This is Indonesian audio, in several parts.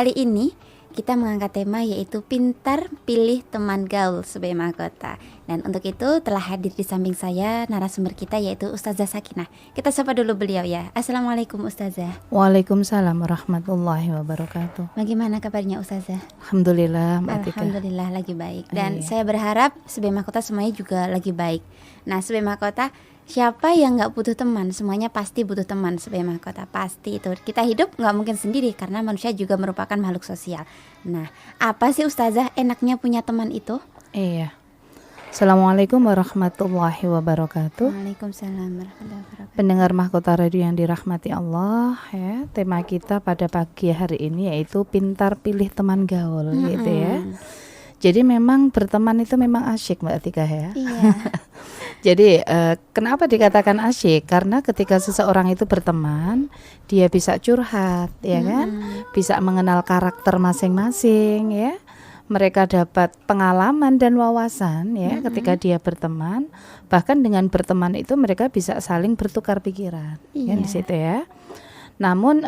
kali ini kita mengangkat tema yaitu pintar pilih teman gaul sebagai mahkota. Dan untuk itu telah hadir di samping saya narasumber kita yaitu Ustazah Sakinah. Kita sapa dulu beliau ya. Assalamualaikum Ustazah. Waalaikumsalam warahmatullahi wabarakatuh. Bagaimana kabarnya Ustazah? Alhamdulillah Mbak Tika. Alhamdulillah lagi baik. Dan saya berharap sebagai mahkota semuanya juga lagi baik. Nah sebagai mahkota, siapa yang gak butuh teman? Semuanya pasti butuh teman sebagai mahkota. Pasti itu. Kita hidup gak mungkin sendiri karena manusia juga merupakan makhluk sosial. Nah, apa sih Ustazah enaknya punya teman itu? Iya. Assalamualaikum warahmatullahi wabarakatuh. Waalaikumsalam warahmatullahi wabarakatuh. Pendengar Mahkota Radio yang dirahmati Allah ya. Tema kita pada pagi hari ini yaitu pintar pilih teman gaul gitu ya. Jadi memang berteman itu memang asyik Mbak Tika ya. Iya. Jadi kenapa dikatakan asyik? Karena ketika seseorang itu berteman, dia bisa curhat, ya kan? Bisa mengenal karakter masing-masing, ya. Mereka dapat pengalaman dan wawasan, ya, ketika dia berteman. Bahkan dengan berteman itu mereka bisa saling bertukar pikiran, ya di situ ya. Namun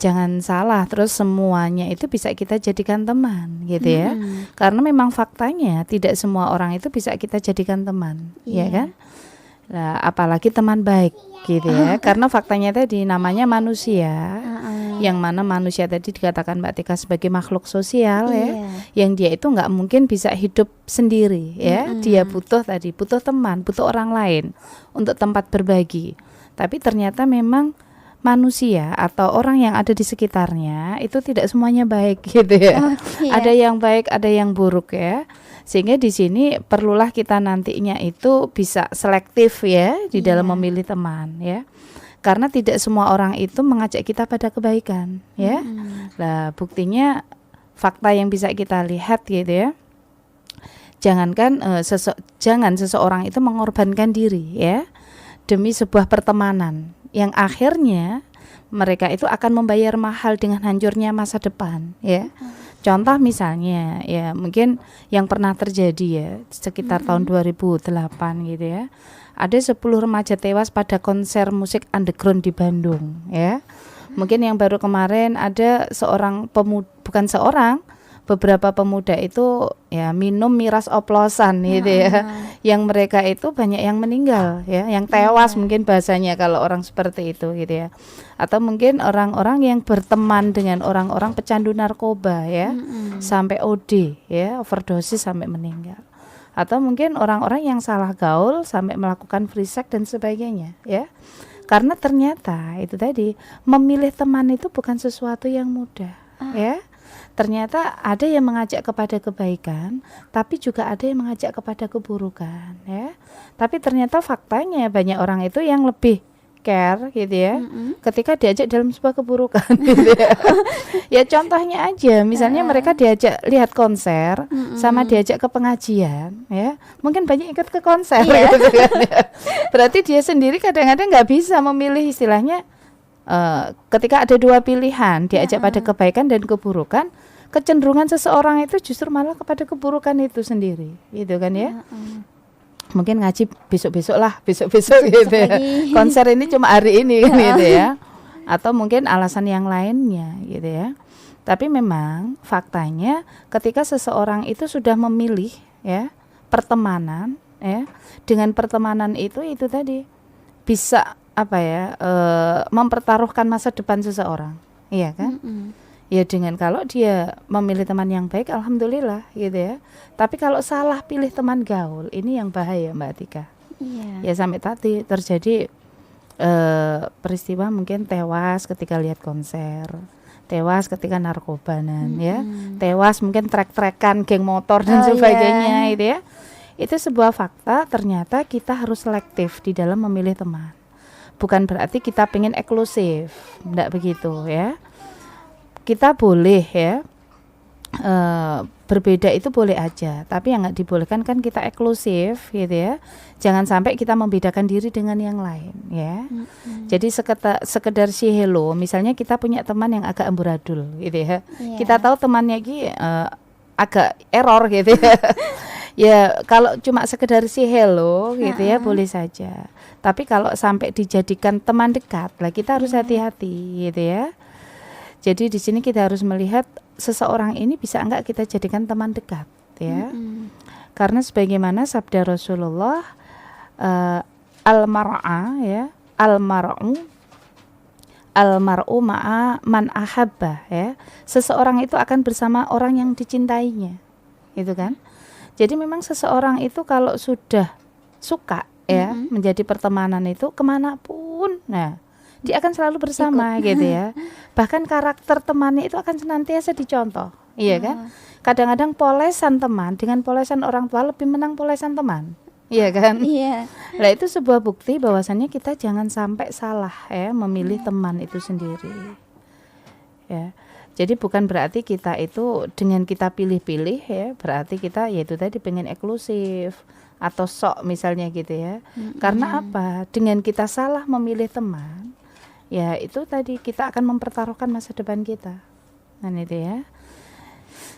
jangan salah, terus semuanya itu bisa kita jadikan teman gitu ya. Karena memang faktanya tidak semua orang itu bisa kita jadikan teman, ya kan? Nah, apalagi teman baik gitu ya. Karena faktanya tadi namanya manusia. Yang mana manusia tadi dikatakan Mbak Tika sebagai makhluk sosial ya. Yang dia itu nggak mungkin bisa hidup sendiri ya. Dia butuh teman, butuh orang lain untuk tempat berbagi. Tapi ternyata memang manusia atau orang yang ada di sekitarnya itu tidak semuanya baik gitu ya. Ada yang baik, ada yang buruk ya. Sehingga di sini perlulah kita nantinya itu bisa selektif ya di dalam memilih teman ya. Karena tidak semua orang itu mengajak kita pada kebaikan ya. Nah, buktinya fakta yang bisa kita lihat gitu ya. Jangan seseorang itu mengorbankan diri ya demi sebuah pertemanan yang akhirnya mereka itu akan membayar mahal dengan hancurnya masa depan ya. Contoh misalnya ya mungkin yang pernah terjadi ya sekitar tahun 2008 gitu ya. Ada 10 remaja tewas pada konser musik underground di Bandung ya. Mungkin yang baru kemarin ada beberapa pemuda itu ya minum miras oplosan gitu ya. Yang mereka itu banyak yang meninggal ya, yang tewas mungkin bahasanya kalau orang seperti itu gitu ya. Atau mungkin orang-orang yang berteman dengan orang-orang pecandu narkoba ya, sampai OD ya, overdosis sampai meninggal. Atau mungkin orang-orang yang salah gaul sampai melakukan free sex dan sebagainya ya. Karena ternyata itu tadi memilih teman itu bukan sesuatu yang mudah ya. Ternyata ada yang mengajak kepada kebaikan, tapi juga ada yang mengajak kepada keburukan ya. Tapi ternyata faktanya banyak orang itu yang lebih care gitu ya, ketika diajak dalam sebuah keburukan gitu ya. Ya contohnya aja, misalnya mereka diajak lihat konser sama diajak ke pengajian ya, mungkin banyak ikut ke konser gitu kan ya. Berarti dia sendiri kadang-kadang nggak bisa memilih istilahnya. Ketika ada dua pilihan diajak pada kebaikan dan keburukan, kecenderungan seseorang itu justru malah kepada keburukan itu sendiri gitu kan ya. Mungkin ngaji besok-besok gitu ya. Konser ini cuma hari ini kan gitu ya. Atau mungkin alasan yang lainnya gitu ya. Tapi memang faktanya ketika seseorang itu sudah memilih ya pertemanan ya, dengan pertemanan itu tadi bisa mempertaruhkan masa depan seseorang, iya kan? Ya dengan kalau dia memilih teman yang baik, alhamdulillah gitu ya. Tapi kalau salah pilih teman gaul, ini yang bahaya Mbak Tika. Ya sampai tadi terjadi peristiwa mungkin tewas ketika lihat konser, tewas ketika narkobanan ya, tewas mungkin trek-trekan geng motor dan sebagainya gitu ya. Itu sebuah fakta, ternyata kita harus selektif di dalam memilih teman. Bukan berarti kita pengen eksklusif, enggak begitu ya. Kita boleh ya berbeda itu boleh aja, tapi yang nggak dibolehkan kan kita eksklusif gitu ya. Jangan sampai kita membedakan diri dengan yang lain ya. Jadi sekedar si hello, misalnya kita punya teman yang agak amburadul gitu ya. Kita tahu temannya agak error gitu ya. Ya kalau cuma sekedar si hello gitu ya boleh saja. Tapi kalau sampai dijadikan teman dekat, lah kita harus hati-hati gitu ya. Jadi di sini kita harus melihat seseorang ini bisa enggak kita jadikan teman dekat, ya. Mm-mm. Karena sebagaimana sabda Rasulullah, al-mar'a, ya, al-mar'u ma'a man ahabba, ya. Seseorang itu akan bersama orang yang dicintainya, gitu kan. Jadi memang seseorang itu kalau sudah suka, ya, menjadi pertemanan itu kemanapun, nah dia akan selalu bersama gitu ya. Bahkan karakter temannya itu akan senantiasa dicontoh, iya kan. Kadang-kadang polesan teman dengan polesan orang tua lebih menang polesan teman, iya kan. Iya. Nah itu sebuah bukti bahwasannya kita jangan sampai salah, ya, memilih teman itu sendiri, ya. Jadi bukan berarti kita itu dengan kita pilih-pilih, ya, berarti kita yaitu tadi pengen eksklusif atau sok misalnya gitu ya. Karena apa? Dengan kita salah memilih teman, ya itu tadi kita akan mempertaruhkan masa depan kita. Kan itu ya.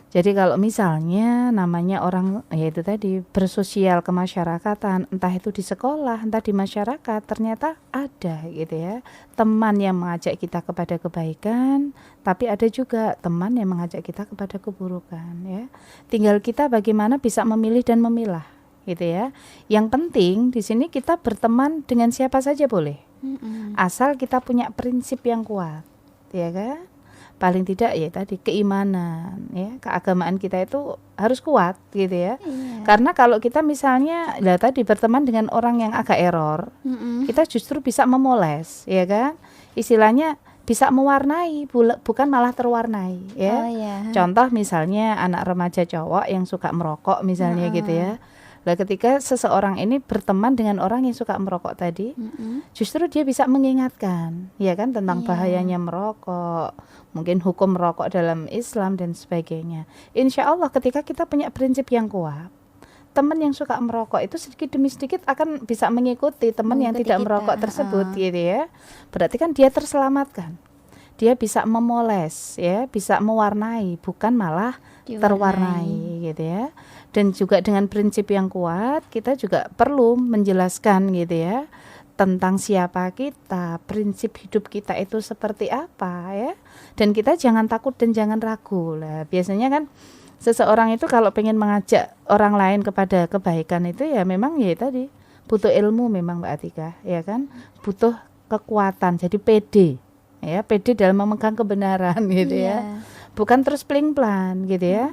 Jadi kalau misalnya namanya orang yaitu tadi bersosial kemasyarakatan, entah itu di sekolah, entah di masyarakat, ternyata ada gitu ya, teman yang mengajak kita kepada kebaikan, tapi ada juga teman yang mengajak kita kepada keburukan, ya. Tinggal kita bagaimana bisa memilih dan memilah gitu ya. Yang penting di sini kita berteman dengan siapa saja boleh. Asal kita punya prinsip yang kuat, ya kan? Paling tidak ya tadi keimanan, ya, keagamaan kita itu harus kuat gitu ya. Karena kalau kita misalnya tadi berteman dengan orang yang agak error, kita justru bisa memoles, ya kan? Istilahnya bisa mewarnai, bukan malah terwarnai, ya. Contoh misalnya anak remaja cowok yang suka merokok misalnya gitu ya. Nah, ketika seseorang ini berteman dengan orang yang suka merokok tadi, justru dia bisa mengingatkan, ya kan, tentang bahayanya merokok, mungkin hukum merokok dalam Islam dan sebagainya. Insya Allah ketika kita punya prinsip yang kuat, teman yang suka merokok itu sedikit demi sedikit akan bisa mengikuti teman yang tidak merokok tersebut, gitu ya. Berarti kan dia terselamatkan. Dia bisa memoles, ya, bisa mewarnai, bukan malah terwarnai, gitu ya. Dan juga dengan prinsip yang kuat, kita juga perlu menjelaskan gitu ya, tentang siapa kita, prinsip hidup kita itu seperti apa, ya. Dan kita jangan takut dan jangan ragu lah. Biasanya kan seseorang itu kalau pengen mengajak orang lain kepada kebaikan itu ya memang ya tadi butuh ilmu memang Mbak Atika, ya kan, butuh kekuatan, jadi pede, ya, pede dalam memegang kebenaran gitu ya, bukan terus peling-pelan gitu ya.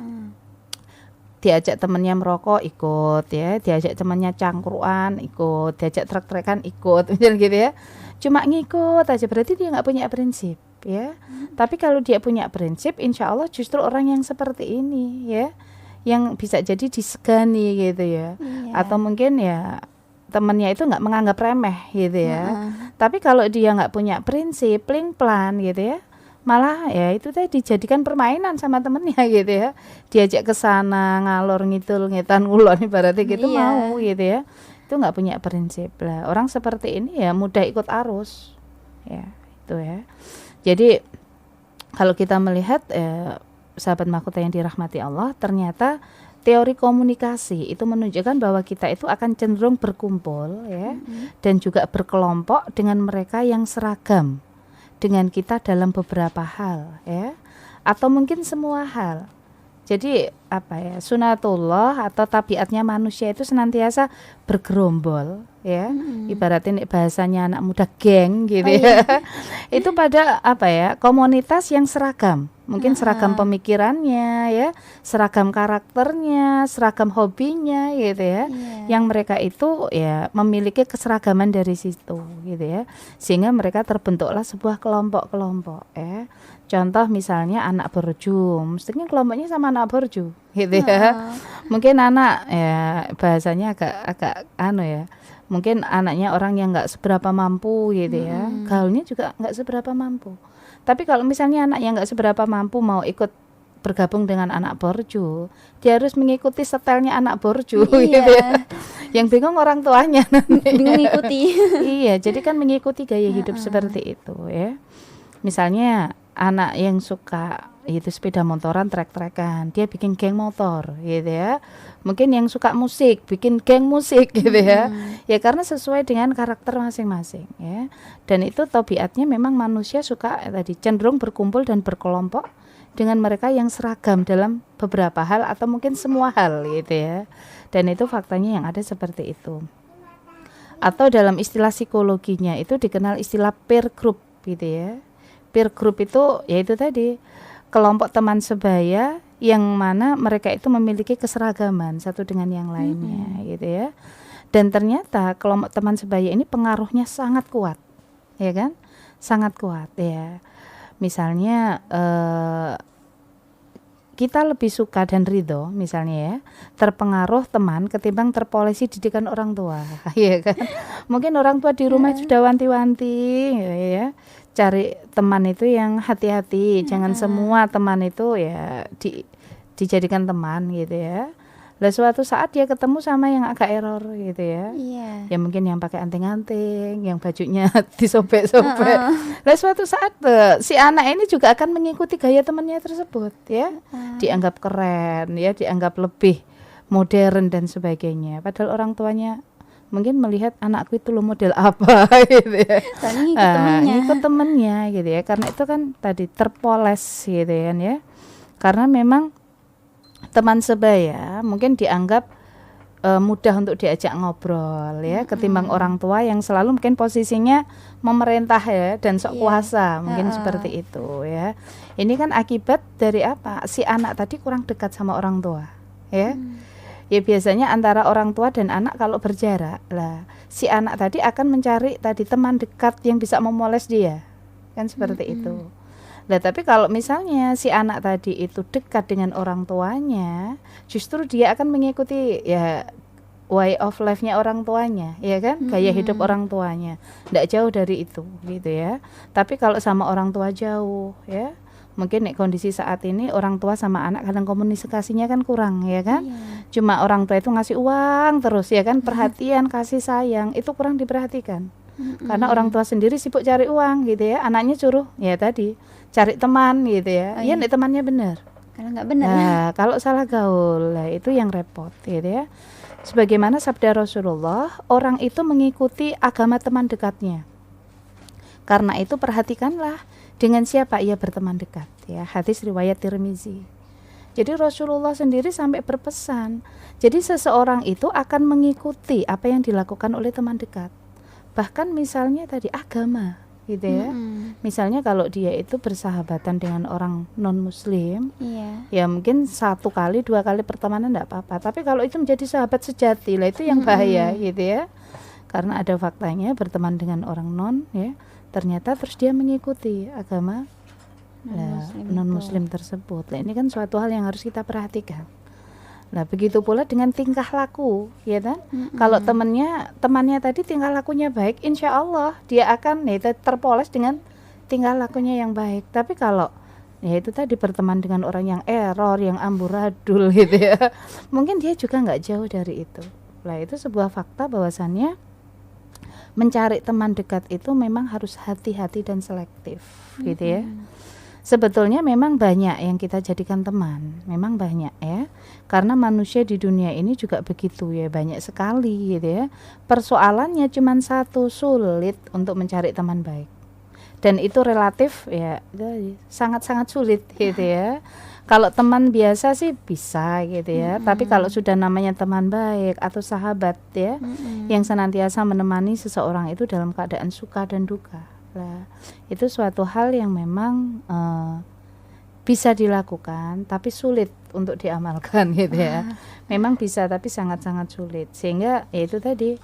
Diajak temennya merokok ikut, ya, diajak temennya cangkruan ikut, diajak trek-trekan ikut, misalnya gitu ya. Cuma ngikut aja berarti dia nggak punya prinsip, ya. Tapi kalau dia punya prinsip, insya Allah justru orang yang seperti ini, ya, yang bisa jadi disegani gitu ya. Atau mungkin ya temennya itu nggak menganggap remeh gitu ya. Tapi kalau dia nggak punya prinsip, peling-pelan gitu ya, malah ya itu tadi dijadikan permainan sama temennya gitu ya, diajak ke sana ngalor ngidul ngetan ngulon ibaratnya gitu, mau gitu ya, itu nggak punya prinsip lah. Orang seperti ini ya mudah ikut arus, ya itu ya. Jadi kalau kita melihat sahabat mahkota yang dirahmati Allah, ternyata teori komunikasi itu menunjukkan bahwa kita itu akan cenderung berkumpul, ya, dan juga berkelompok dengan mereka yang seragam dengan kita dalam beberapa hal, ya, atau mungkin semua hal. Jadi apa ya, sunatullah atau tabiatnya manusia itu senantiasa bergerombol, ya. Ibaratnya bahasanya anak muda geng gitu ya. Itu pada apa ya, komunitas yang seragam. Mungkin seragam pemikirannya, ya, seragam karakternya, seragam hobinya gitu ya. Yang mereka itu ya memiliki keseragaman dari situ gitu ya. Sehingga mereka terbentuklah sebuah kelompok-kelompok, ya. Contoh misalnya anak borju, mestinya kelompoknya sama anak borju gitu ya. Mungkin anak ya bahasanya agak ya. Mungkin anaknya orang yang nggak seberapa mampu gitu ya. Gaulnya juga nggak seberapa mampu. Tapi kalau misalnya anak yang nggak seberapa mampu mau ikut bergabung dengan anak borju, dia harus mengikuti setelnya anak borju gitu ya. Yang bingung orang tuanya nanti. Bingung ngikuti. Iya, jadi kan mengikuti gaya hidup seperti itu, ya. Misalnya anak yang suka itu sepeda motoran, trek-trekan, dia bikin geng motor gitu ya. Mungkin yang suka musik bikin geng musik gitu ya. Ya karena sesuai dengan karakter masing-masing, ya. Dan itu tabiatnya memang manusia suka tadi cenderung berkumpul dan berkelompok dengan mereka yang seragam dalam beberapa hal atau mungkin semua hal gitu ya. Dan itu faktanya yang ada seperti itu. Atau dalam istilah psikologinya itu dikenal istilah peer group gitu ya. Peer group itu yaitu tadi kelompok teman sebaya yang mana mereka itu memiliki keseragaman satu dengan yang lainnya gitu ya. Dan ternyata kelompok teman sebaya ini pengaruhnya sangat kuat, ya kan? Sangat kuat ya. Misalnya kita lebih suka dan ridho misalnya ya terpengaruh teman ketimbang terpolesi didikan orang tua, ya kan? Mungkin orang tua di rumah sudah wanti-wanti, ya. Cari teman itu yang hati-hati, jangan semua teman itu ya dijadikan teman gitu ya. Lah suatu saat dia ketemu sama yang agak error gitu ya. Ya mungkin yang pakai anting-anting, yang bajunya disobek-sobek. Lah suatu saat si anak ini juga akan mengikuti gaya temannya tersebut ya. Dianggap keren ya, dianggap lebih modern dan sebagainya. Padahal orang tuanya mungkin melihat anakku itu lo model apa gitu ya. Ikut temennya gitu ya. Karena itu kan tadi terpoles gitu kan ya. Karena memang teman sebaya mungkin dianggap mudah untuk diajak ngobrol ya, ketimbang orang tua yang selalu mungkin posisinya memerintah ya dan sok kuasa, mungkin seperti itu ya. Ini kan akibat dari apa? Si anak tadi kurang dekat sama orang tua ya. Ya biasanya antara orang tua dan anak kalau berjarak lah, si anak tadi akan mencari tadi teman dekat yang bisa memoles dia, kan seperti itu. Nah tapi kalau misalnya si anak tadi itu dekat dengan orang tuanya, justru dia akan mengikuti ya way of life-nya orang tuanya, ya kan, gaya hidup orang tuanya, tidak jauh dari itu, gitu ya. Tapi kalau sama orang tua jauh, ya, mungkin kondisi saat ini orang tua sama anak kadang komunikasinya kan kurang, ya kan. Cuma orang tua itu ngasih uang terus, ya kan, perhatian, kasih sayang itu kurang diperhatikan. Karena orang tua sendiri sibuk cari uang, gitu ya. Anaknya suruh, ya tadi cari teman, gitu ya. Iya, nih temannya benar. Kalau nggak benar. Nah, kalau salah gaul, lah itu yang repot, gitu ya. Sebagaimana sabda Rasulullah, orang itu mengikuti agama teman dekatnya. Karena itu perhatikanlah dengan siapa ia berteman dekat, ya. Hadis riwayat Tirmizi. Jadi Rasulullah sendiri sampai berpesan, jadi seseorang itu akan mengikuti apa yang dilakukan oleh teman dekat. Bahkan misalnya tadi agama, gitu ya. Misalnya kalau dia itu bersahabatan dengan orang non muslim, ya mungkin 1 kali 2 kali pertemanan enggak apa-apa. Tapi kalau itu menjadi sahabat sejati, lah itu yang bahaya, gitu ya. Karena ada faktanya berteman dengan orang non, ya, ternyata terus dia mengikuti agama non muslim tersebut. Nah, ini kan suatu hal yang harus kita perhatikan. Nah begitu pula dengan tingkah laku, ya kan? Kalau temannya tadi tingkah lakunya baik, insya Allah dia akan terpoles dengan tingkah lakunya yang baik. Tapi kalau ya itu tadi berteman dengan orang yang error, yang amburadul gitu ya, mungkin dia juga nggak jauh dari itu. Nah itu sebuah fakta bahwasannya mencari teman dekat itu memang harus hati-hati dan selektif, gitu ya. Sebetulnya memang banyak yang kita jadikan teman, memang banyak ya. Karena manusia di dunia ini juga begitu ya, banyak sekali gitu ya. Persoalannya cuma satu, sulit untuk mencari teman baik. Dan itu relatif ya, sangat-sangat sulit gitu ya. Kalau teman biasa sih bisa gitu ya, tapi kalau sudah namanya teman baik atau sahabat ya, yang senantiasa menemani seseorang itu dalam keadaan suka dan duka. Nah, itu suatu hal yang memang bisa dilakukan tapi sulit untuk diamalkan gitu ya. Memang bisa tapi sangat-sangat sulit. Sehingga ya itu tadi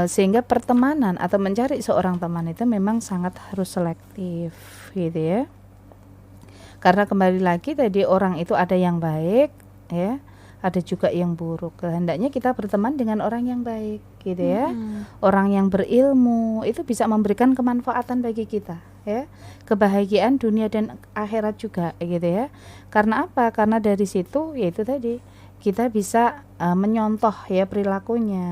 sehingga pertemanan atau mencari seorang teman itu memang sangat harus selektif gitu ya. Karena kembali lagi tadi orang itu ada yang baik ya, ada juga yang buruk. Hendaknya kita berteman dengan orang yang baik gitu ya. Orang yang berilmu itu bisa memberikan kemanfaatan bagi kita ya. Kebahagiaan dunia dan akhirat juga gitu ya. Karena apa? Karena dari situ yaitu tadi kita bisa menyontoh ya perilakunya.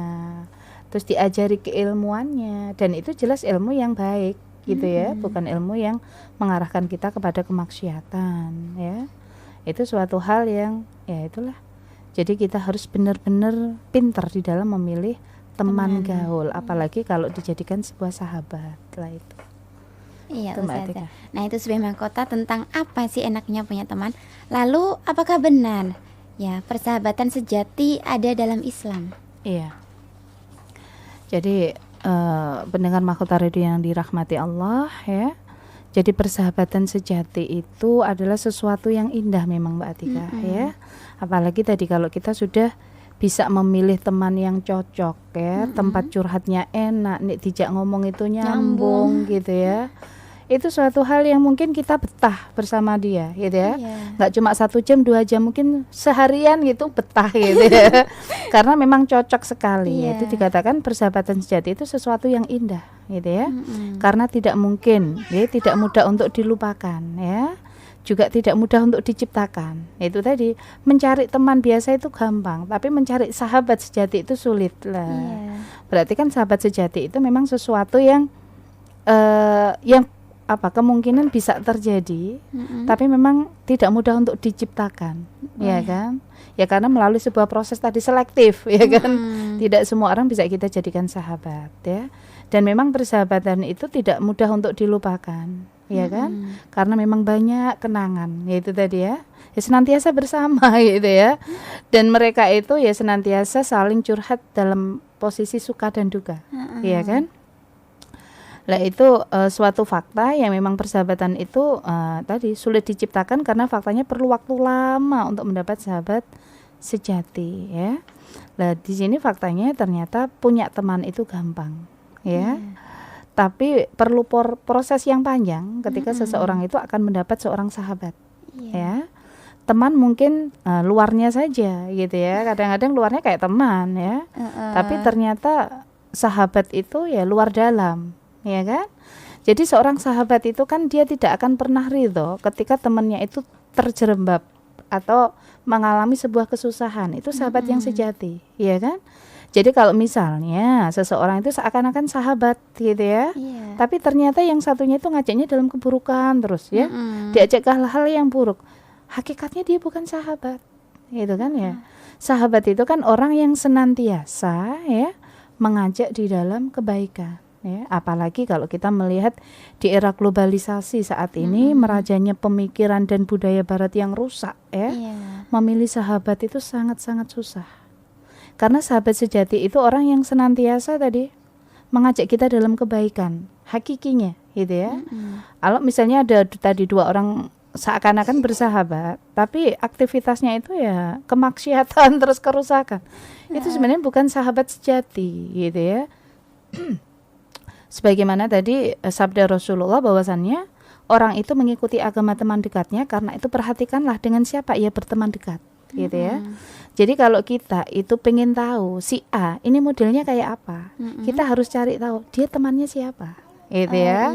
Terus diajari keilmuannya, dan itu jelas ilmu yang baik gitu ya, bukan ilmu yang mengarahkan kita kepada kemaksiatan ya. Itu suatu hal yang ya itulah. Jadi kita harus benar-benar pintar di dalam memilih teman gaul, apalagi kalau dijadikan sebuah sahabat lah itu. Iya, Itu Mbak Ustazah. Atika. Nah, itu sebagai mahkota tentang apa sih enaknya punya teman. Lalu, apakah benar ya persahabatan sejati ada dalam Islam? Iya. Jadi pendengar mahkota radio yang dirahmati Allah ya. Jadi persahabatan sejati itu adalah sesuatu yang indah memang Mbak Atika ya. Apalagi tadi kalau kita sudah bisa memilih teman yang cocok ya, tempat curhatnya enak, nih dijak ngomong itu nyambung gitu ya. Itu suatu hal yang mungkin kita betah bersama dia gitu ya. Iya. Nggak cuma 1 jam 2 jam, mungkin seharian gitu betah gitu ya. Karena memang cocok sekali. Iya. Itu dikatakan persahabatan sejati itu sesuatu yang indah gitu ya. Karena tidak mungkin ya, tidak mudah untuk dilupakan ya, juga tidak mudah untuk diciptakan. Itu tadi, mencari teman biasa itu gampang, tapi mencari sahabat sejati itu sulit lah. Iya. Berarti kan sahabat sejati itu memang sesuatu yang kemungkinan bisa terjadi, tapi memang tidak mudah untuk diciptakan, ya kan? Ya karena melalui sebuah proses tadi selektif, ya kan? Tidak semua orang bisa kita jadikan sahabat, ya. Dan memang persahabatan itu tidak mudah untuk dilupakan, ya kan? Karena memang banyak kenangan, yaitu tadi ya senantiasa bersama gitu ya. Dan mereka itu ya senantiasa saling curhat dalam posisi suka dan duka, ya kan? Lah itu suatu fakta yang memang persahabatan itu tadi sulit diciptakan karena faktanya perlu waktu lama untuk mendapat sahabat sejati ya. Lah di sini faktanya ternyata punya teman itu gampang ya. Tapi perlu proses yang panjang ketika seseorang itu akan mendapat seorang sahabat ya. Teman mungkin luarnya saja gitu ya. Kadang-kadang luarnya kayak teman ya. Tapi ternyata sahabat itu ya luar dalam. Ya kan? Jadi seorang sahabat itu kan dia tidak akan pernah ridho ketika temannya itu terjerembab atau mengalami sebuah kesusahan. Itu sahabat yang sejati, ya kan? Jadi kalau misalnya seseorang itu seakan-akan sahabat gitu ya, tapi ternyata yang satunya itu ngajaknya dalam keburukan terus ya, diajak ke hal-hal yang buruk. Hakikatnya dia bukan sahabat, gitu kan ya? Sahabat itu kan orang yang senantiasa ya mengajak di dalam kebaikan. Ya, apalagi kalau kita melihat di era globalisasi saat ini merajanya pemikiran dan budaya barat yang rusak ya. Memilih sahabat itu sangat-sangat susah. Karena sahabat sejati itu orang yang senantiasa tadi mengajak kita dalam kebaikan, hakikinya gitu ya. Kalau misalnya ada tadi 2 orang seakan-akan bersahabat, tapi aktivitasnya itu ya kemaksiatan terus kerusakan. Itu sebenarnya bukan sahabat sejati gitu ya. Sebagaimana tadi sabda Rasulullah bahwasannya orang itu mengikuti agama teman dekatnya karena itu perhatikanlah dengan siapa ia berteman dekat gitu ya. Jadi kalau kita itu pengen tahu si A ini modelnya kayak apa, kita harus cari tahu dia temannya siapa gitu ya.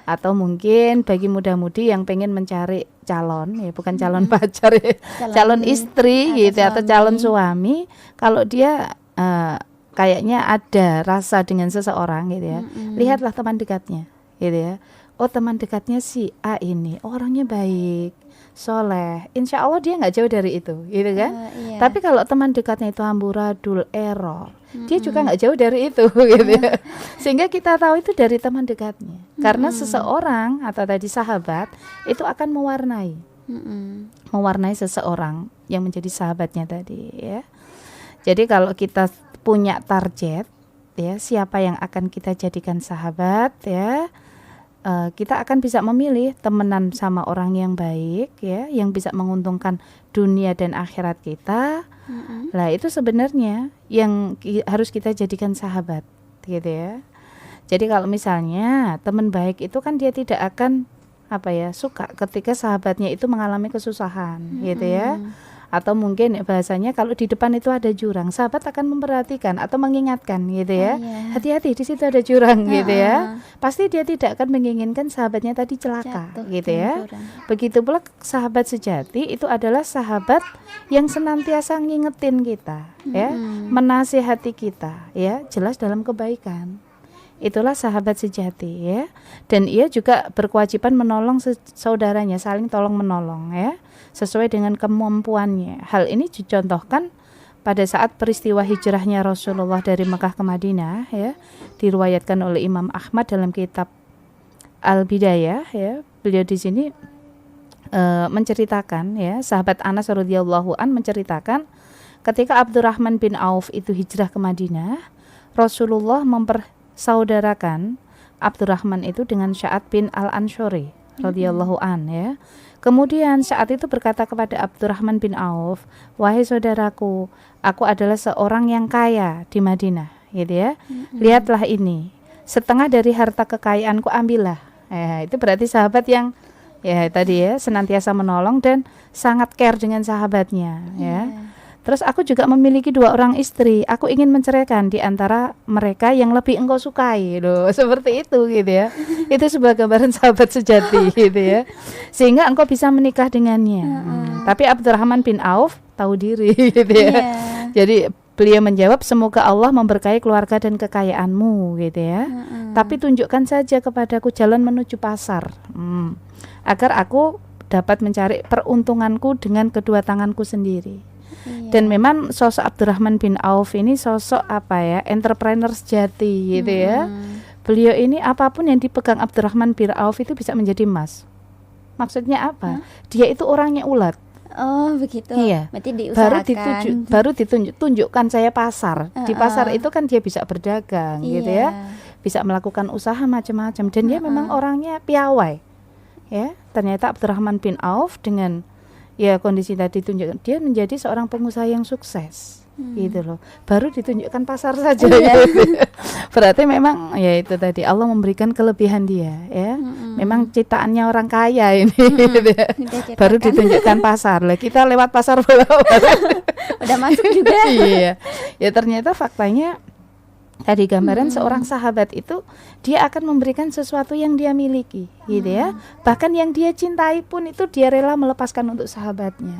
Atau mungkin bagi muda-mudi yang pengen mencari calon ya, bukan calon pacar ya, calon istri gitu atau calon suami, kalau dia kayaknya ada rasa dengan seseorang gitu ya, lihatlah teman dekatnya gitu ya. Oh teman dekatnya si A ini orangnya baik, soleh, insya Allah dia nggak jauh dari itu gitu kan. Tapi kalau teman dekatnya itu amburadul, error, dia juga nggak jauh dari itu gitu ya. Sehingga kita tahu itu dari teman dekatnya. Karena seseorang atau tadi sahabat itu akan mewarnai seseorang yang menjadi sahabatnya tadi ya. Jadi kalau kita punya target ya, siapa yang akan kita jadikan sahabat ya, kita akan bisa memilih temenan sama orang yang baik ya, yang bisa menguntungkan dunia dan akhirat kita. Lah itu sebenarnya yang harus kita jadikan sahabat gitu ya. Jadi kalau misalnya teman baik itu kan dia tidak akan suka ketika sahabatnya itu mengalami kesusahan gitu ya. Atau mungkin bahasanya kalau di depan itu ada jurang, sahabat akan memperhatikan atau mengingatkan gitu ya. Hati-hati di situ ada jurang gitu ya. Pasti dia tidak akan menginginkan sahabatnya tadi celaka gitu ya. Begitu pula sahabat sejati itu adalah sahabat yang senantiasa ngingetin kita ya, menasihati kita ya, jelas dalam kebaikan. Itulah sahabat sejati ya. Dan ia juga berkewajiban menolong saudaranya, saling tolong menolong ya, sesuai dengan kemampuannya. Hal ini dicontohkan pada saat peristiwa hijrahnya Rasulullah dari Mekah ke Madinah ya, diriwayatkan oleh Imam Ahmad dalam kitab Al-Bidayah ya, beliau di sini menceritakan ya, sahabat Anas radhiyallahu an menceritakan ketika Abdurrahman bin Auf itu hijrah ke Madinah, Rasulullah mempersaudarakan Abdurrahman itu dengan Sa'ad bin Al-Ansyari radhiyallahu an ya. Kemudian saat itu berkata kepada Abdurrahman bin Auf, "Wahai saudaraku, aku adalah seorang yang kaya di Madinah." Gitu ya. Lihatlah ini, setengah dari harta kekayaanku ambillah. Itu berarti sahabat yang ya tadi ya senantiasa menolong dan sangat care dengan sahabatnya ya. Terus aku juga memiliki 2 orang istri. Aku ingin menceraikan di antara mereka yang lebih engkau sukai loh. Seperti itu gitu ya. Itu sebuah gambaran sahabat sejati gitu ya. Sehingga engkau bisa menikah dengannya. Tapi Abdurrahman bin Auf tahu diri gitu ya. Jadi beliau menjawab, semoga Allah memberkahi keluarga dan kekayaanmu gitu ya. Tapi tunjukkan saja kepadaku jalan menuju pasar. Agar aku dapat mencari peruntunganku dengan kedua tanganku sendiri. Dan memang sosok Abdurrahman bin Auf ini sosok apa ya, entrepreneur sejati gitu ya. Beliau ini apapun yang dipegang Abdurrahman bin Auf itu bisa menjadi emas. Maksudnya apa? Dia itu orangnya ulet. Oh begitu. Iya. Berarti diusahakan. Baru tunjukkan saya pasar. Di pasar itu kan dia bisa berdagang gitu ya. Bisa melakukan usaha macam-macam dan dia memang orangnya piawai. Ya, ternyata Abdurrahman bin Auf dengan ya kondisi tadi tunjukkan dia menjadi seorang pengusaha yang sukses. Gitu loh. Baru ditunjukkan pasar saja gitu. Berarti memang ya itu tadi Allah memberikan kelebihan dia ya. Memang ciptaannya orang kaya ini gitu ya. Baru ditunjukkan pasar. Lah kita lewat pasar udah masuk juga. Iya. Ya ternyata faktanya tadi gambaran seorang sahabat itu dia akan memberikan sesuatu yang dia miliki gitu ya. Bahkan yang dia cintai pun itu dia rela melepaskan untuk sahabatnya.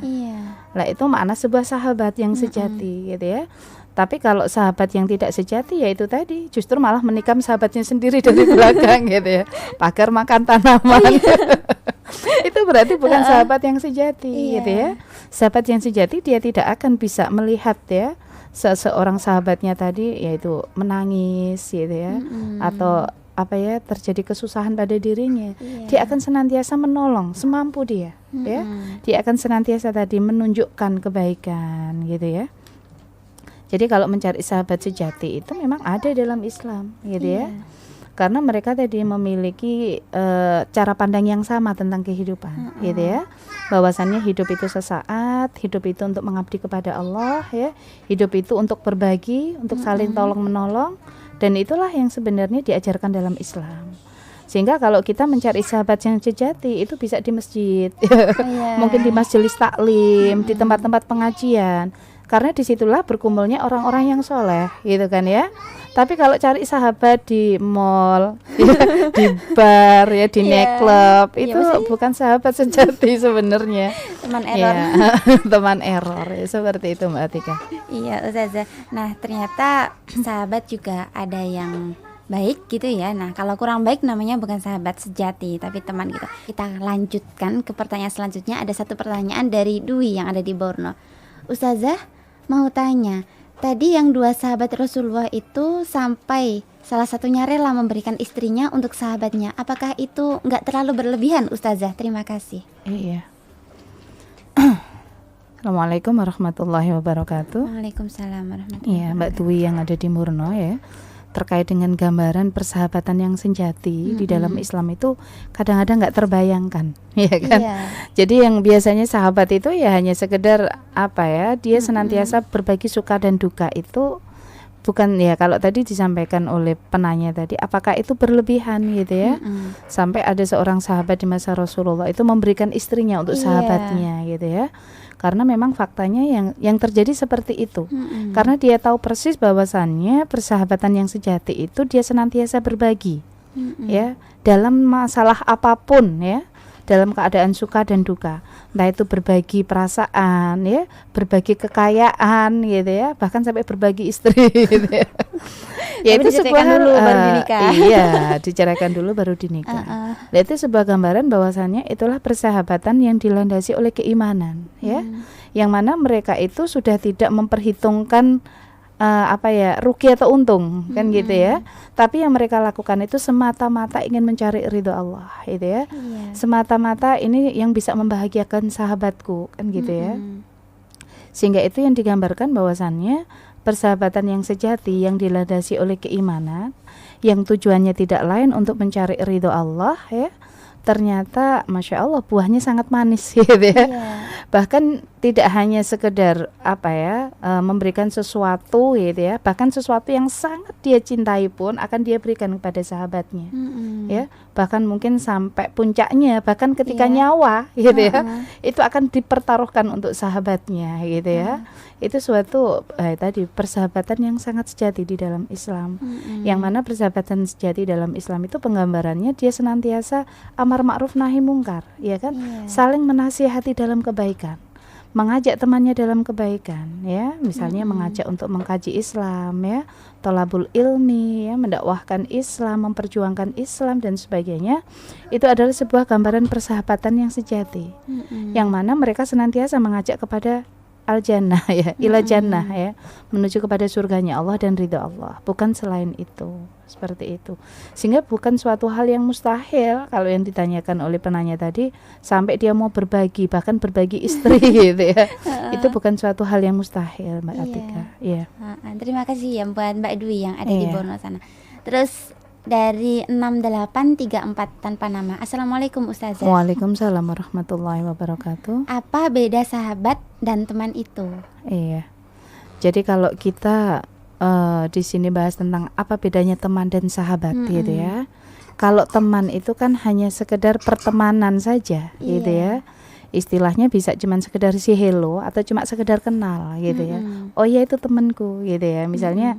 Lah itu makna sebuah sahabat yang sejati gitu ya. Tapi kalau sahabat yang tidak sejati ya itu tadi justru malah menikam sahabatnya sendiri dari belakang gitu ya. Pagar makan tanaman. Itu berarti bukan sahabat yang sejati gitu ya. Sahabat yang sejati dia tidak akan bisa melihat ya seorang sahabatnya tadi yaitu menangis gitu ya, atau apa ya terjadi kesusahan pada dirinya. Dia akan senantiasa menolong semampu dia ya. Dia akan senantiasa tadi menunjukkan kebaikan gitu ya. Jadi kalau mencari sahabat sejati itu memang ada dalam Islam gitu ya. Karena mereka tadi memiliki cara pandang yang sama tentang kehidupan gitu ya. Bahwasannya hidup itu sesaat, hidup itu untuk mengabdi kepada Allah ya. Hidup itu untuk berbagi, untuk saling tolong menolong, dan itulah yang sebenarnya diajarkan dalam Islam. Sehingga kalau kita mencari sahabat yang sejati itu bisa di masjid. Mungkin di majelis taklim, di tempat-tempat pengajian. Karena disitulah berkumpulnya orang-orang yang soleh gitu kan ya. Tapi kalau cari sahabat di mall, di bar ya, di nightclub itu bukan sahabat sejati sebenarnya. Teman error. Teman error ya, seperti itu Mbak Atika. Iya Ustazah. Nah ternyata sahabat juga ada yang baik gitu ya. Nah kalau kurang baik namanya bukan sahabat sejati tapi teman gitu. Kita lanjutkan ke pertanyaan selanjutnya. Ada satu pertanyaan dari Dwi yang ada di Borno. Ustazah mau tanya, tadi yang 2 sahabat Rasulullah itu sampai salah satunya rela memberikan istrinya untuk sahabatnya. Apakah itu nggak terlalu berlebihan Ustazah? Terima kasih. Iya. Assalamualaikum warahmatullahi wabarakatuh. Waalaikumsalam warahmatullahi wabarakatuh. Iya Mbak Dwi yang ada di Murno ya. Terkait dengan gambaran persahabatan yang sejati di dalam Islam itu kadang-kadang nggak terbayangkan, ya kan? Jadi yang biasanya sahabat itu ya hanya sekedar apa ya, dia senantiasa berbagi suka dan duka itu bukan ya kalau tadi disampaikan oleh penanya tadi, apakah itu berlebihan gitu ya? Sampai ada seorang sahabat di masa Rasulullah itu memberikan istrinya untuk sahabatnya gitu ya. Karena memang faktanya yang terjadi seperti itu. Karena dia tahu persis bahwasannya persahabatan yang sejati itu dia senantiasa berbagi. Ya, dalam masalah apapun ya, dalam keadaan suka dan duka. Entah itu berbagi perasaan ya, berbagi kekayaan gitu ya, bahkan sampai berbagi istri gitu ya. Ya itu sebuah dulu baru dinikah. Iya, diceraikan dulu baru dinikah. Nah, itu sebuah gambaran bahwasannya itulah persahabatan yang dilandasi oleh keimanan ya. Yang mana mereka itu sudah tidak memperhitungkan rugi atau untung kan gitu ya. Tapi yang mereka lakukan itu semata-mata ingin mencari ridho Allah gitu ya. Semata-mata ini yang bisa membahagiakan sahabatku kan gitu ya. Sehingga itu yang digambarkan bahwasannya persahabatan yang sejati yang dilandasi oleh keimanan, yang tujuannya tidak lain untuk mencari ridho Allah ya. Ternyata Masya Allah buahnya sangat manis gitu ya. Bahkan tidak hanya sekedar memberikan sesuatu gitu ya, bahkan sesuatu yang sangat dia cintai pun akan dia berikan kepada sahabatnya ya. Bahkan mungkin sampai puncaknya, bahkan ketika nyawa gitu ya, itu akan dipertaruhkan untuk sahabatnya gitu ya. Itu suatu tadi persahabatan yang sangat sejati di dalam Islam. Yang mana persahabatan sejati dalam Islam itu penggambarannya dia senantiasa amar ma'ruf nahi mungkar, ya kan? Saling menasihati dalam kebaikan, mengajak temannya dalam kebaikan, ya. Misalnya mengajak untuk mengkaji Islam, ya, thalabul ilmi, ya, mendakwahkan Islam, memperjuangkan Islam dan sebagainya. Itu adalah sebuah gambaran persahabatan yang sejati, yang mana mereka senantiasa mengajak kepada al-jannah ya, ila jannah ya, menuju kepada surganya Allah dan ridha Allah, bukan selain itu. Seperti itu. Sehingga bukan suatu hal yang mustahil kalau yang ditanyakan oleh penanya tadi, sampai dia mau berbagi, bahkan berbagi istri gitu ya. Itu bukan suatu hal yang mustahil, Mbak Atika. Iya. Terima kasih ya buat Mbak Dwi yang ada di Borneo sana. Terus dari 6834 tanpa nama. Assalamualaikum Ustazah. Waalaikumsalam warahmatullahi wabarakatuh. Apa beda sahabat dan teman itu? Iya. Jadi kalau kita di sini bahas tentang apa bedanya teman dan sahabat gitu ya. Kalau teman itu kan hanya sekedar pertemanan saja gitu ya. Istilahnya bisa cuma sekedar si hello atau cuma sekedar kenal gitu ya. Oh ya itu temanku gitu ya. Misalnya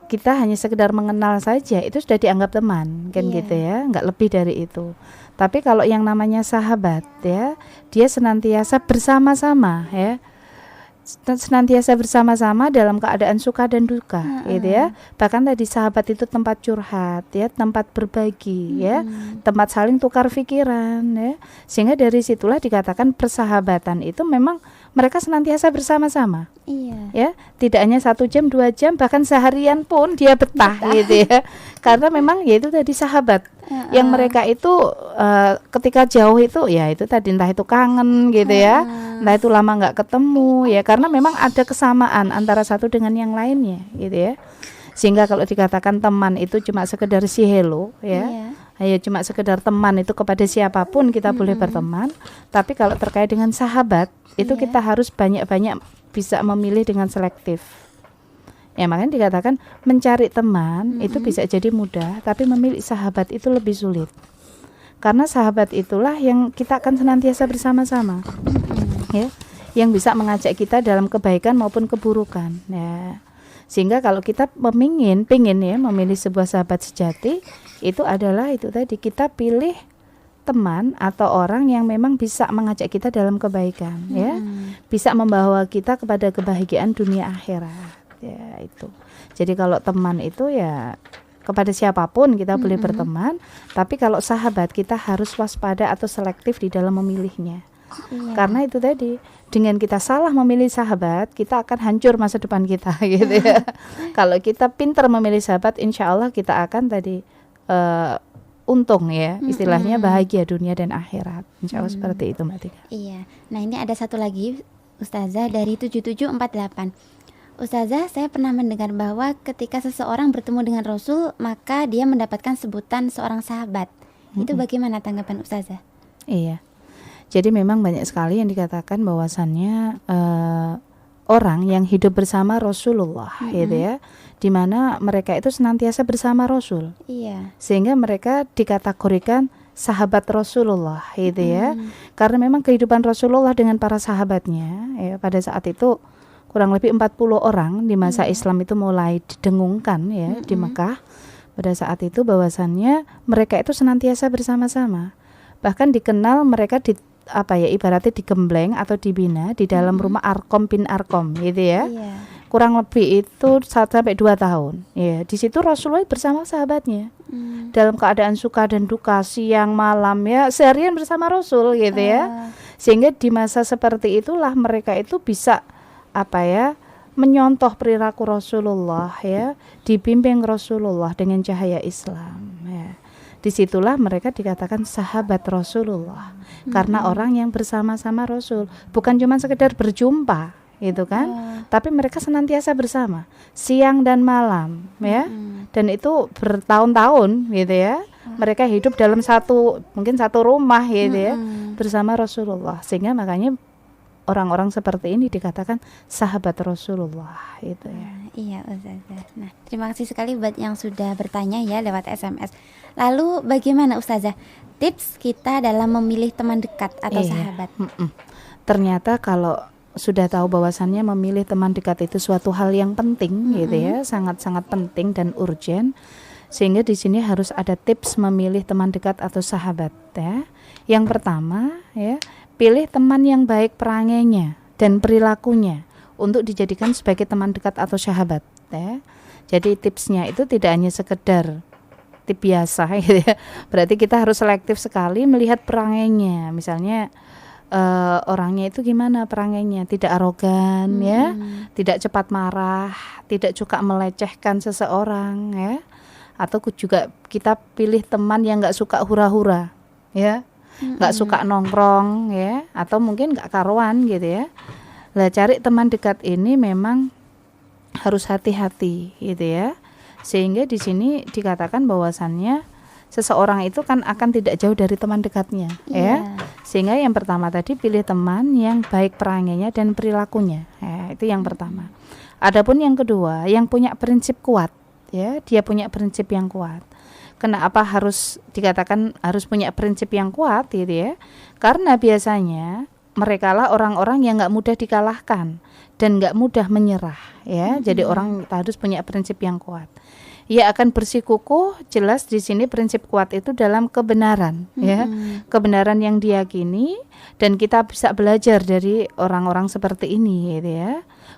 kita hanya sekedar mengenal saja, itu sudah dianggap teman kan gitu ya, nggak lebih dari itu. Tapi kalau yang namanya sahabat ya, dia senantiasa bersama-sama ya, senantiasa bersama-sama dalam keadaan suka dan duka gitu ya. Bahkan tadi sahabat itu tempat curhat ya, tempat berbagi ya, tempat saling tukar pikiran ya. Sehingga dari situlah dikatakan persahabatan itu memang mereka senantiasa bersama-sama. Ya, tidak hanya 1 jam, 2 jam, bahkan seharian pun dia betah gitu ya. Karena memang ya itu tadi sahabat. Yang mereka itu ketika jauh itu ya itu tadi entah itu kangen gitu ya. Entah itu lama nggak ketemu ya, karena memang ada kesamaan antara satu dengan yang lainnya gitu ya. Sehingga kalau dikatakan teman itu cuma sekedar si hello ya. Ya cuma sekedar teman itu kepada siapapun kita boleh berteman. Tapi kalau terkait dengan sahabat itu kita harus banyak-banyak bisa memilih dengan selektif. Ya makanya dikatakan mencari teman itu bisa jadi mudah, tapi memilih sahabat itu lebih sulit. Karena sahabat itulah yang kita akan senantiasa bersama-sama. Ya, yang bisa mengajak kita dalam kebaikan maupun keburukan. Ya. Sehingga kalau kita pingin ya memilih sebuah sahabat sejati, itu adalah itu tadi kita pilih teman atau orang yang memang bisa mengajak kita dalam kebaikan ya, bisa membawa kita kepada kebahagiaan dunia akhirat ya itu. Jadi kalau teman itu ya kepada siapapun kita boleh berteman, tapi kalau sahabat kita harus waspada atau selektif di dalam memilihnya. Karena itu tadi, dengan kita salah memilih sahabat, kita akan hancur masa depan kita gitu ya. Kalau kita pintar memilih sahabat, insya Allah kita akan tadi untung ya, istilahnya bahagia dunia dan akhirat. Insya Allah seperti itu Mbak Tika. Iya. Nah ini ada satu lagi Ustazah dari 7748. Ustazah, saya pernah mendengar bahwa ketika seseorang bertemu dengan Rasul, maka dia mendapatkan sebutan seorang sahabat. Itu bagaimana tanggapan Ustazah? Iya. Jadi memang banyak sekali yang dikatakan bahwasannya orang yang hidup bersama Rasulullah gitu ya, di mana mereka itu senantiasa bersama Rasul. Sehingga mereka dikategorikan sahabat Rasulullah gitu ya. Karena memang kehidupan Rasulullah dengan para sahabatnya ya, pada saat itu kurang lebih 40 orang di masa Islam itu mulai didengungkan ya di Mekah. Pada saat itu bahwasannya mereka itu senantiasa bersama-sama. Bahkan dikenal mereka ibaratnya digembleng atau dibina di dalam rumah Arkom bin Arkom gitu ya. Kurang lebih itu 1-2 tahun. Ya, di situ Rasulullah bersama sahabatnya. Dalam keadaan suka dan duka, siang malam ya, seharian bersama Rasul gitu ya. Sehingga di masa seperti itulah mereka itu bisa menyontoh perilaku Rasulullah ya, dibimbing Rasulullah dengan cahaya Islam ya. Disitulah mereka dikatakan sahabat Rasulullah, karena orang yang bersama-sama Rasul, bukan cuma sekedar berjumpa gitu kan, tapi mereka senantiasa bersama siang dan malam ya, dan itu bertahun-tahun gitu ya. Mereka hidup dalam mungkin satu rumah gitu ya, bersama Rasulullah, sehingga makanya orang-orang seperti ini dikatakan sahabat Rasulullah itu ya. Iya Ustazah. Nah, terima kasih sekali buat yang sudah bertanya ya lewat SMS. Lalu bagaimana Ustazah tips kita dalam memilih teman dekat atau sahabat? Ternyata kalau sudah tahu bahwasannya memilih teman dekat itu suatu hal yang penting gitu ya, sangat-sangat penting dan urgent, sehingga di sini harus ada tips memilih teman dekat atau sahabat ya. Yang pertama ya, pilih teman yang baik perangainya dan perilakunya untuk dijadikan sebagai teman dekat atau sahabat ya. Jadi tipsnya itu tidak hanya sekedar tip biasa gitu ya. Berarti kita harus selektif sekali melihat perangainya. Misalnya orangnya itu gimana perangainya, tidak arogan ya, tidak cepat marah, tidak suka melecehkan seseorang ya. Atau juga kita pilih teman yang nggak suka hura-hura ya, nggak suka nongkrong ya, atau mungkin nggak karuan gitu ya. Lah cari teman dekat ini memang harus hati-hati gitu ya, sehingga di sini dikatakan bahwasannya seseorang itu kan akan tidak jauh dari teman dekatnya ya. Sehingga yang pertama tadi pilih teman yang baik perangainya dan perilakunya ya, itu yang pertama. Adapun yang kedua, yang punya prinsip kuat ya, dia punya prinsip yang kuat. Kenapa harus dikatakan harus punya prinsip yang kuat gitu ya? Karena biasanya mereka lah orang-orang yang nggak mudah dikalahkan dan nggak mudah menyerah ya. Jadi orang harus punya prinsip yang kuat. Ia akan bersikukuh, jelas di sini prinsip kuat itu dalam kebenaran ya. Kebenaran yang diyakini, dan kita bisa belajar dari orang-orang seperti ini gitu ya.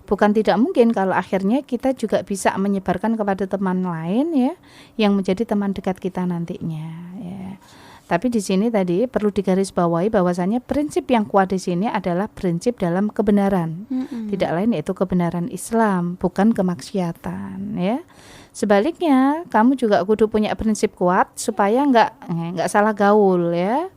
Bukan tidak mungkin kalau akhirnya kita juga bisa menyebarkan kepada teman lain ya, yang menjadi teman dekat kita nantinya ya. Tapi di sini tadi perlu digarisbawahi bahwasannya prinsip yang kuat di sini adalah prinsip dalam kebenaran. Tidak lain yaitu kebenaran Islam, bukan kemaksiatan ya. Sebaliknya, kamu juga kudu punya prinsip kuat supaya nggak salah gaul ya.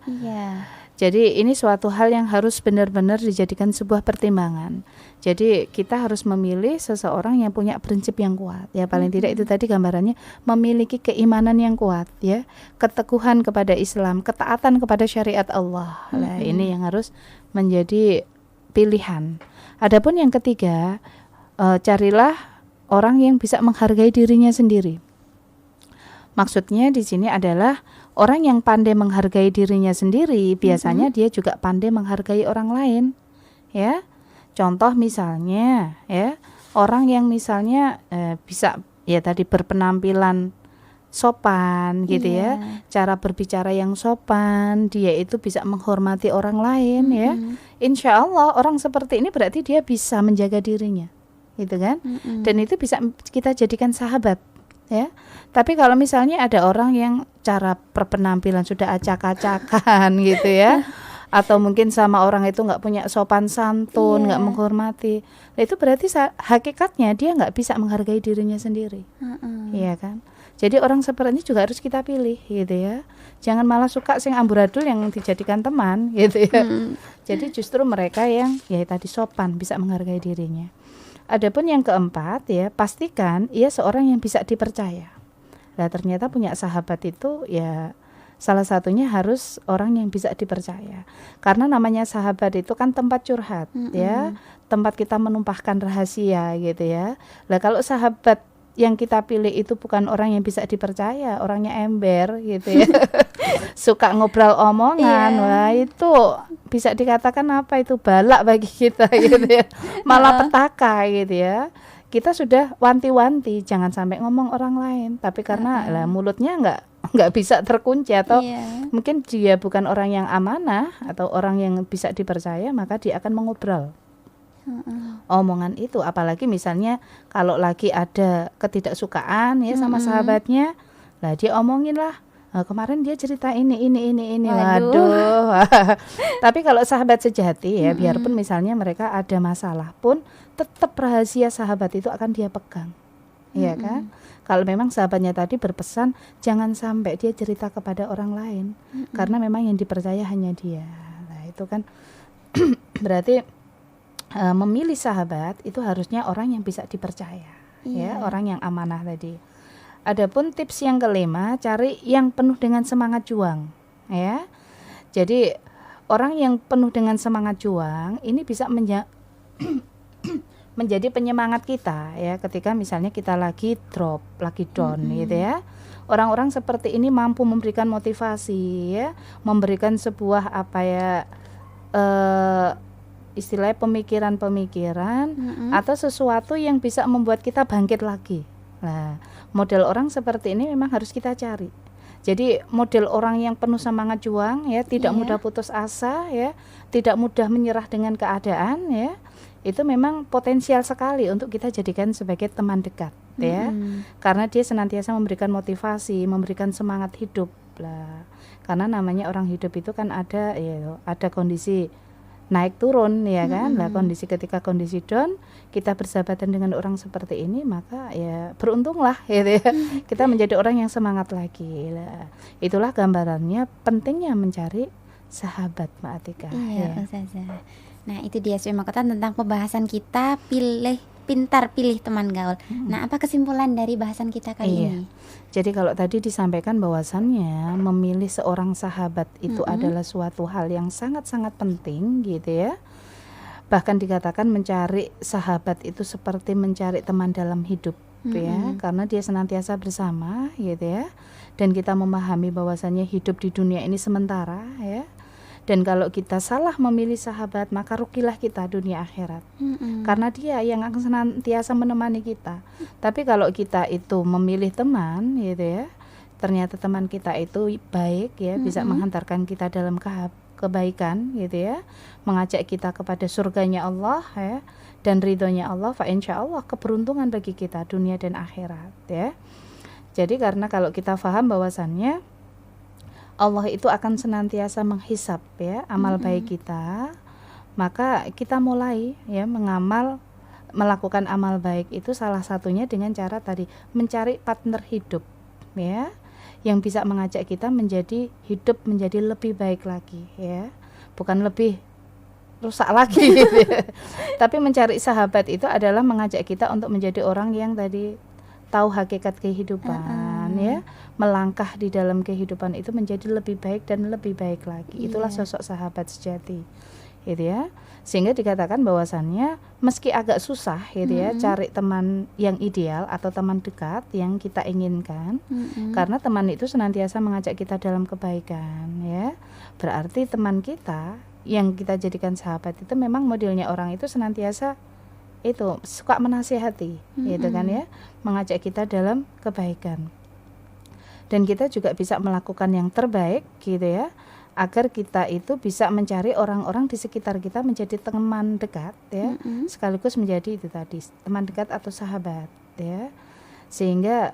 Jadi ini suatu hal yang harus benar-benar dijadikan sebuah pertimbangan. Jadi kita harus memilih seseorang yang punya prinsip yang kuat. Ya paling tidak itu tadi gambarannya, memiliki keimanan yang kuat ya, keteguhan kepada Islam, ketaatan kepada syariat Allah. Nah, ini yang harus menjadi pilihan. Adapun yang ketiga, carilah orang yang bisa menghargai dirinya sendiri. Maksudnya di sini adalah orang yang pandai menghargai dirinya sendiri, biasanya dia juga pandai menghargai orang lain. Ya. Contoh misalnya ya, orang yang misalnya bisa ya tadi berpenampilan sopan gitu ya. Cara berbicara yang sopan, dia itu bisa menghormati orang lain ya. Insya Allah orang seperti ini berarti dia bisa menjaga dirinya. Gitu kan? Dan itu bisa kita jadikan sahabat ya. Tapi kalau misalnya ada orang yang cara berpenampilan sudah acak-acakan gitu ya, atau mungkin sama orang itu nggak punya sopan santun, nggak menghormati, nah itu berarti hakikatnya dia nggak bisa menghargai dirinya sendiri. Iya kan? Jadi orang seperti ini juga harus kita pilih gitu ya. Jangan malah suka sing amburadul yang dijadikan teman gitu ya. Jadi justru mereka yang ya tadi sopan, bisa menghargai dirinya. Adapun yang keempat ya, pastikan ia seorang yang bisa dipercaya. Nah ternyata punya sahabat itu ya salah satunya harus orang yang bisa dipercaya. Karena namanya sahabat itu kan tempat curhat ya, tempat kita menumpahkan rahasia gitu ya. Nah kalau sahabat yang kita pilih itu bukan orang yang bisa dipercaya, orangnya ember gitu ya. Suka ngobrol omongan, wah itu bisa dikatakan apa itu balak bagi kita gitu ya. Malah petaka gitu ya. Kita sudah wanti-wanti jangan sampai ngomong orang lain, tapi karena lah mulutnya nggak bisa terkunci atau mungkin dia bukan orang yang amanah atau orang yang bisa dipercaya, maka dia akan mengobrol omongan itu. Apalagi misalnya kalau lagi ada ketidaksukaan ya sama sahabatnya, lah dia omongin lah Kemarin dia cerita ini. Waduh. Waduh. Tapi kalau sahabat sejati ya, biarpun misalnya mereka ada masalah pun, tetap rahasia sahabat itu akan dia pegang. Iya kan? Kalau memang sahabatnya tadi berpesan jangan sampai dia cerita kepada orang lain, karena memang yang dipercaya hanya dia. Nah, itu kan berarti memilih sahabat itu harusnya orang yang bisa dipercaya, ya, orang yang amanah tadi. Adapun tips yang kelima, cari yang penuh dengan semangat juang, ya. Jadi orang yang penuh dengan semangat juang ini bisa menjadi penyemangat kita, ya, ketika misalnya kita lagi drop, lagi down, gitu ya. Orang-orang seperti ini mampu memberikan motivasi, ya, memberikan sebuah apa ya, istilahnya pemikiran-pemikiran atau sesuatu yang bisa membuat kita bangkit lagi. Nah, model orang seperti ini memang harus kita cari. Jadi model orang yang penuh semangat juang, ya, tidak mudah putus asa, ya, tidak mudah menyerah dengan keadaan, ya, itu memang potensial sekali untuk kita jadikan sebagai teman dekat, ya, karena dia senantiasa memberikan motivasi, memberikan semangat hidup lah. Karena namanya orang hidup itu kan ada, ya, ada kondisi naik turun, ya kan. Lah ketika kondisi down, kita bersahabatan dengan orang seperti ini, maka ya beruntunglah, gitu ya. Kita menjadi orang yang semangat lagi lah. Itulah gambarannya pentingnya mencari sahabat, Mbak Atika. Iya, Ustazah. Nah, itu dia SW Mahkota tentang pembahasan kita pintar pilih teman gaul. Nah, apa kesimpulan dari bahasan kita kali ini? Jadi kalau tadi disampaikan bahwasannya memilih seorang sahabat itu adalah suatu hal yang sangat-sangat penting, gitu ya. Bahkan dikatakan mencari sahabat itu seperti mencari teman dalam hidup, ya, karena dia senantiasa bersama, gitu ya. Dan kita memahami bahwasannya hidup di dunia ini sementara, ya. Dan kalau kita salah memilih sahabat, maka rugilah kita dunia akhirat. Karena dia yang akan senantiasa menemani kita. Tapi kalau kita itu memilih teman, gitu ya, ternyata teman kita itu baik, ya, bisa menghantarkan kita dalam kebaikan, gitu ya, mengajak kita kepada surganya Allah, ya, dan ridhonya Allah, fa insyaallah keberuntungan bagi kita dunia dan akhirat, ya. Jadi karena kalau kita paham bahwasannya Allah itu akan senantiasa menghisap, ya, amal baik kita, maka kita mulai, ya, melakukan amal baik itu salah satunya dengan cara tadi mencari partner hidup, ya, yang bisa mengajak kita menjadi hidup menjadi lebih baik lagi, ya, bukan lebih rusak lagi, gitu ya. Tapi mencari sahabat itu adalah mengajak kita untuk menjadi orang yang tadi tahu hakikat kehidupan, ya, melangkah di dalam kehidupan itu menjadi lebih baik dan lebih baik lagi. Itulah sosok sahabat sejati, gitu ya. Sehingga dikatakan bahwasannya meski agak susah, gitu ya, cari teman yang ideal atau teman dekat yang kita inginkan, karena teman itu senantiasa mengajak kita dalam kebaikan, ya. Berarti teman kita yang kita jadikan sahabat itu memang modelnya orang itu senantiasa itu suka menasihati, gitu kan, ya, mengajak kita dalam kebaikan. Dan kita juga bisa melakukan yang terbaik, gitu ya, agar kita itu bisa mencari orang-orang di sekitar kita menjadi teman dekat, ya, sekaligus menjadi itu tadi teman dekat atau sahabat, ya. Sehingga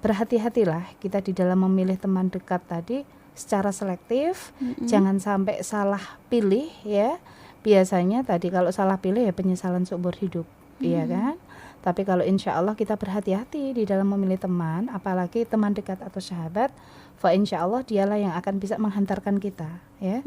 berhati-hatilah kita di dalam memilih teman dekat tadi secara selektif, jangan sampai salah pilih, ya. Biasanya tadi kalau salah pilih ya penyesalan seumur hidup, iya kan. Tapi kalau insya Allah kita berhati-hati di dalam memilih teman, apalagi teman dekat atau sahabat, fa insya Allah dialah yang akan bisa menghantarkan kita, ya,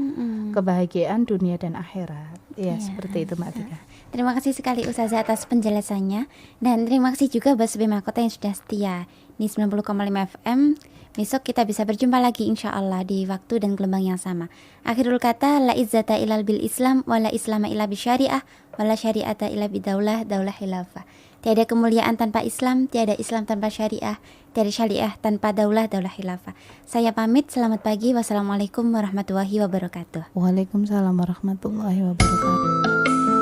kebahagiaan dunia dan akhirat, ya, seperti itu Mbak Tika. Terima kasih sekali Ustazah atas penjelasannya, dan terima kasih juga buat SW Mahkota yang sudah setia di 90,5 FM. Besok kita bisa berjumpa lagi insya Allah di waktu dan gelombang yang sama. Akhirul kata, la izzata ilal bil Islam, wa la islama illa bi syariah, wa la syariata illa bi daulah khilafah. Tiada kemuliaan tanpa Islam, tiada Islam tanpa syariah, tiada syariah tanpa daulah khilafah. Saya pamit, selamat pagi, wassalamualaikum warahmatullahi wabarakatuh. Waalaikumsalam warahmatullahi wabarakatuh.